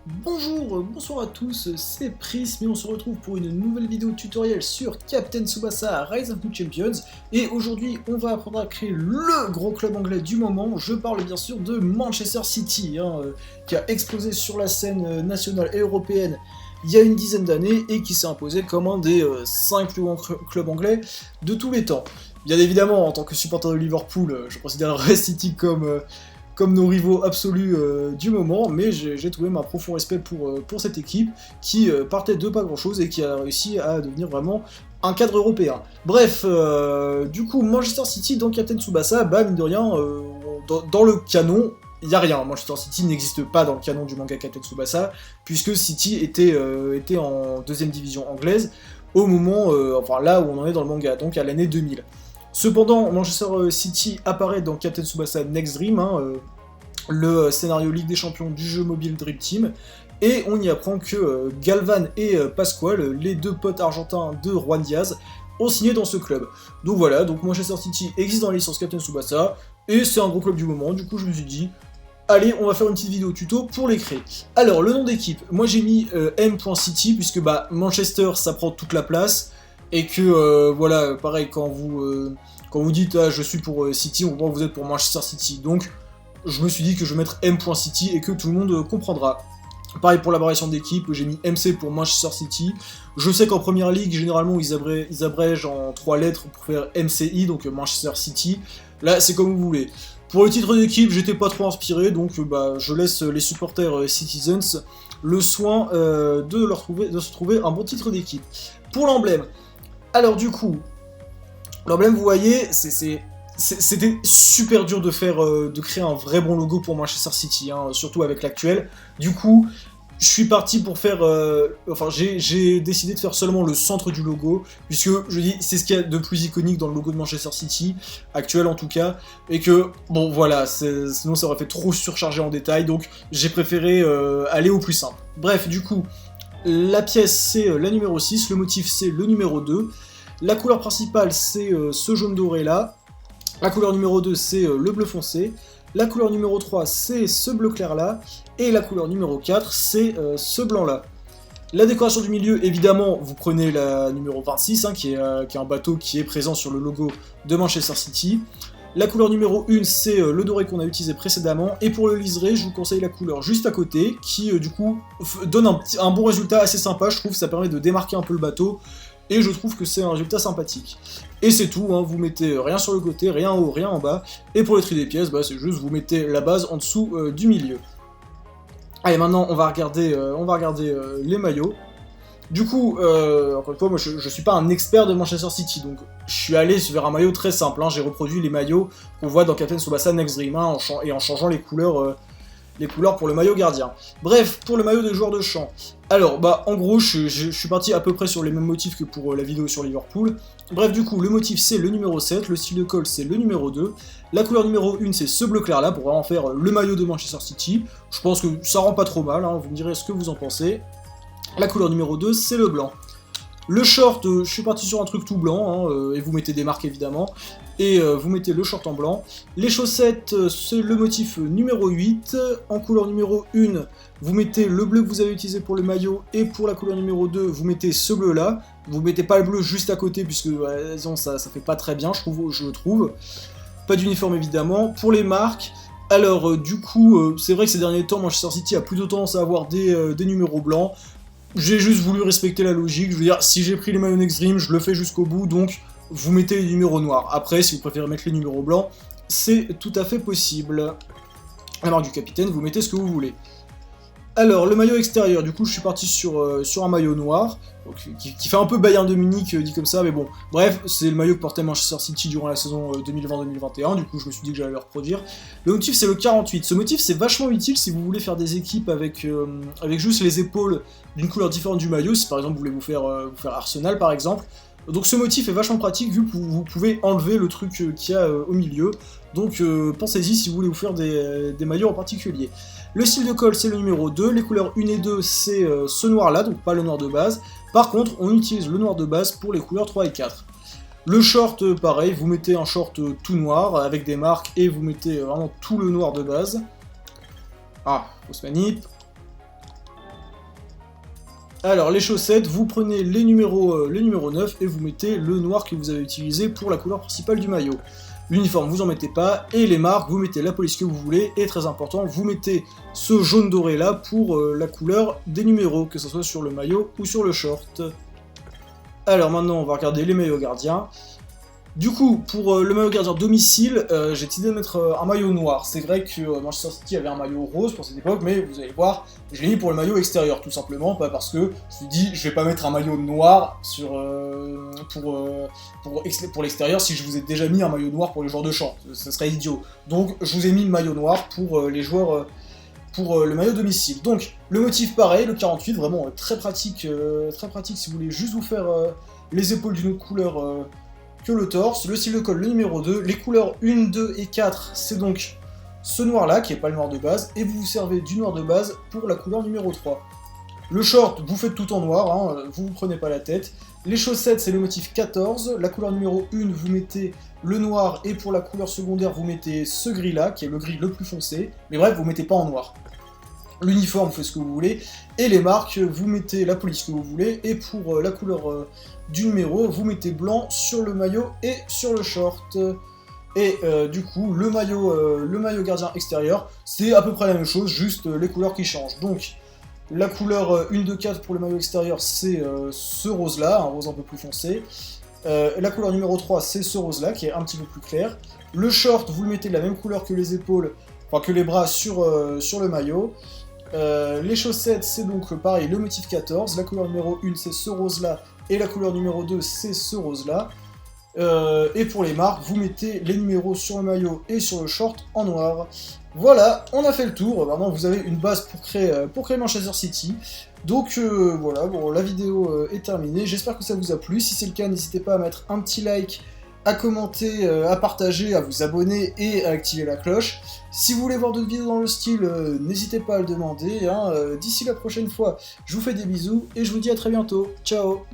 Bonjour, bonsoir à tous, c'est Prism et on se retrouve pour une nouvelle vidéo tutoriel sur Captain Tsubasa Rise of New Champions. Et aujourd'hui, on va apprendre à créer le gros club anglais du moment. Je parle bien sûr de Manchester City, qui a explosé sur la scène nationale et européenne il y a une dizaine d'années et qui s'est imposé comme un des 5 plus grands clubs anglais de tous les temps. Bien évidemment, en tant que supporter de Liverpool, je considérerais City comme nos rivaux absolus du moment, mais j'ai trouvé un profond respect pour cette équipe qui partait de pas grand chose et qui a réussi à devenir vraiment un cadre européen. Bref, du coup, Manchester City dans Captain Tsubasa, bah mine de rien, dans le canon, il n'y a rien. Manchester City n'existe pas dans le canon du manga Captain Tsubasa, puisque City était en deuxième division anglaise au moment, enfin là où on en est dans le manga, donc à l'année 2000. Cependant, Manchester City apparaît dans Captain Tsubasa Next Dream, le scénario Ligue des Champions du jeu mobile Dream Team, et on y apprend que Galvan et Pascual, les deux potes argentins de Juan Diaz, ont signé dans ce club. Donc voilà, donc Manchester City existe dans la licence Captain Tsubasa, et c'est un gros club du moment, du coup je me suis dit, allez, on va faire une petite vidéo tuto pour les créer. Alors, le nom d'équipe, moi j'ai mis M.City, puisque bah, Manchester ça prend toute la place, et que voilà, pareil, quand vous dites ah, je suis pour City, on voit que vous êtes pour Manchester City, donc je me suis dit que je vais mettre M.City et que tout le monde comprendra. Pareil pour l'apparition d'équipe, j'ai mis MC pour Manchester City. Je sais qu'en première ligue, généralement, ils abrègent en 3 lettres pour faire MCI, donc Manchester City. Là, c'est comme vous voulez. Pour le titre d'équipe, j'étais pas trop inspiré, donc bah, je laisse les supporters Citizens le soin de se trouver un bon titre d'équipe. Pour l'emblème, alors du coup, l'emblème, vous voyez, c'était super dur de créer un vrai bon logo pour Manchester City, surtout avec l'actuel. Du coup, je suis parti pour faire... j'ai décidé de faire seulement le centre du logo, puisque, je dis, c'est ce qu'il y a de plus iconique dans le logo de Manchester City, actuel en tout cas, et que, bon, voilà, sinon ça aurait fait trop surchargé en détail, donc j'ai préféré aller au plus simple. Bref, du coup, la pièce, c'est la numéro 6, le motif, c'est le numéro 2, la couleur principale, c'est ce jaune doré là. La couleur numéro 2, c'est le bleu foncé. La couleur numéro 3, c'est ce bleu clair là. Et la couleur numéro 4, c'est ce blanc là. La décoration du milieu, évidemment, vous prenez la numéro 26, qui est un bateau qui est présent sur le logo de Manchester City. La couleur numéro 1, c'est le doré qu'on a utilisé précédemment. Et pour le liseré, je vous conseille la couleur juste à côté, qui du coup donne un bon résultat assez sympa, je trouve, ça permet de démarquer un peu le bateau. Et je trouve que c'est un résultat sympathique. Et c'est tout, vous mettez rien sur le côté, rien en haut, rien en bas. Et pour les tri des pièces, bah, c'est juste vous mettez la base en dessous du milieu. Allez, maintenant on va regarder les maillots. Du coup, encore une fois, moi je suis pas un expert de Manchester City, donc je suis allé vers un maillot très simple. J'ai reproduit les maillots qu'on voit dans Captain Tsubasa Next Dream, et en changeant les couleurs pour le maillot gardien. Bref, pour le maillot des joueurs de champ. Alors, bah, en gros, je suis parti à peu près sur les mêmes motifs que pour la vidéo sur Liverpool. Bref, du coup, le motif, c'est le numéro 7, le style de col, c'est le numéro 2, la couleur numéro 1, c'est ce bleu clair là, pour vraiment faire le maillot de Manchester City. Je pense que ça rend pas trop mal, vous me direz ce que vous en pensez. La couleur numéro 2, c'est le blanc. Le short, je suis parti sur un truc tout blanc, et vous mettez des marques évidemment, et vous mettez le short en blanc. Les chaussettes, c'est le motif numéro 8, en couleur numéro 1, vous mettez le bleu que vous avez utilisé pour le maillot, et pour la couleur numéro 2, vous mettez ce bleu là. Vous mettez pas le bleu juste à côté, puisque ça fait pas très bien, je trouve. Pas d'uniforme évidemment. Pour les marques, alors du coup, c'est vrai que ces derniers temps, Manchester City a plutôt tendance à avoir des numéros blancs. J'ai juste voulu respecter la logique, je veux dire, si j'ai pris les maillots Next Dream, je le fais jusqu'au bout, donc vous mettez les numéros noirs. Après, si vous préférez mettre les numéros blancs, c'est tout à fait possible. La marque du capitaine, vous mettez ce que vous voulez. Alors, le maillot extérieur, du coup, je suis parti sur un maillot noir, donc, qui fait un peu Bayern de Munich, dit comme ça, mais bon. Bref, c'est le maillot que portait Manchester City durant la saison 2020-2021, du coup, je me suis dit que j'allais le reproduire. Le motif, c'est le 48. Ce motif, c'est vachement utile si vous voulez faire des équipes avec juste les épaules d'une couleur différente du maillot, si par exemple vous voulez vous faire Arsenal, par exemple. Donc ce motif est vachement pratique vu que vous pouvez enlever le truc qu'il y a au milieu. Donc pensez-y si vous voulez vous faire des maillots en particulier. Le style de col, c'est le numéro 2, les couleurs 1 et 2, c'est ce noir là, donc pas le noir de base. Par contre, on utilise le noir de base pour les couleurs 3 et 4. Le short, pareil, vous mettez un short tout noir avec des marques et vous mettez vraiment tout le noir de base. Ah, fausse manip. Alors les chaussettes, vous prenez les numéros 9 et vous mettez le noir que vous avez utilisé pour la couleur principale du maillot. L'uniforme, vous en mettez pas, et les marques, vous mettez la police que vous voulez, et très important, vous mettez ce jaune doré là pour la couleur des numéros, que ce soit sur le maillot ou sur le short. Alors maintenant, on va regarder les maillots gardiens. Du coup, pour le maillot gardien domicile, j'ai décidé de mettre un maillot noir. C'est vrai que Manchester City avait un maillot rose pour cette époque, mais vous allez voir, je l'ai mis pour le maillot extérieur, tout simplement, pas parce que je me suis dit, je vais pas mettre un maillot noir pour l'extérieur si je vous ai déjà mis un maillot noir pour les joueurs de champ. Ce serait idiot. Donc, je vous ai mis le maillot noir pour les joueurs... pour le maillot domicile. Donc, le motif pareil, le 48, vraiment très pratique si vous voulez juste vous faire les épaules d'une autre couleur que le torse. Le style de colle, le numéro 2, les couleurs 1, 2 et 4, c'est donc ce noir là, qui n'est pas le noir de base, et vous vous servez du noir de base pour la couleur numéro 3. Le short, vous faites tout en noir, hein, vous vous prenez pas la tête. Les chaussettes, c'est le motif 14, la couleur numéro 1, vous mettez le noir, et pour la couleur secondaire, vous mettez ce gris là, qui est le gris le plus foncé, mais bref, vous mettez pas en noir. L'uniforme, vous faites ce que vous voulez, et les marques, vous mettez la police que vous voulez, et pour la couleur du numéro, vous mettez blanc sur le maillot et sur le short. Et du coup, le maillot gardien extérieur, c'est à peu près la même chose, juste les couleurs qui changent. Donc, la couleur 1, 2, 4 pour le maillot extérieur, c'est ce rose-là, un rose un peu plus foncé. La couleur numéro 3, c'est ce rose-là, qui est un petit peu plus clair. Le short, vous le mettez de la même couleur que les épaules, enfin que les bras sur le maillot. Les chaussettes, c'est donc pareil, le motif 14, la couleur numéro 1 c'est ce rose là, et la couleur numéro 2 c'est ce rose là. Et pour les marques, vous mettez les numéros sur le maillot et sur le short en noir. Voilà, on a fait le tour, maintenant vous avez une base pour créer Manchester City. Donc voilà, bon, la vidéo est terminée, j'espère que ça vous a plu, si c'est le cas n'hésitez pas à mettre un petit like, à commenter, à partager, à vous abonner et à activer la cloche. Si vous voulez voir d'autres vidéos dans le style, n'hésitez pas à le demander. Hein. D'ici la prochaine fois, je vous fais des bisous et je vous dis à très bientôt. Ciao!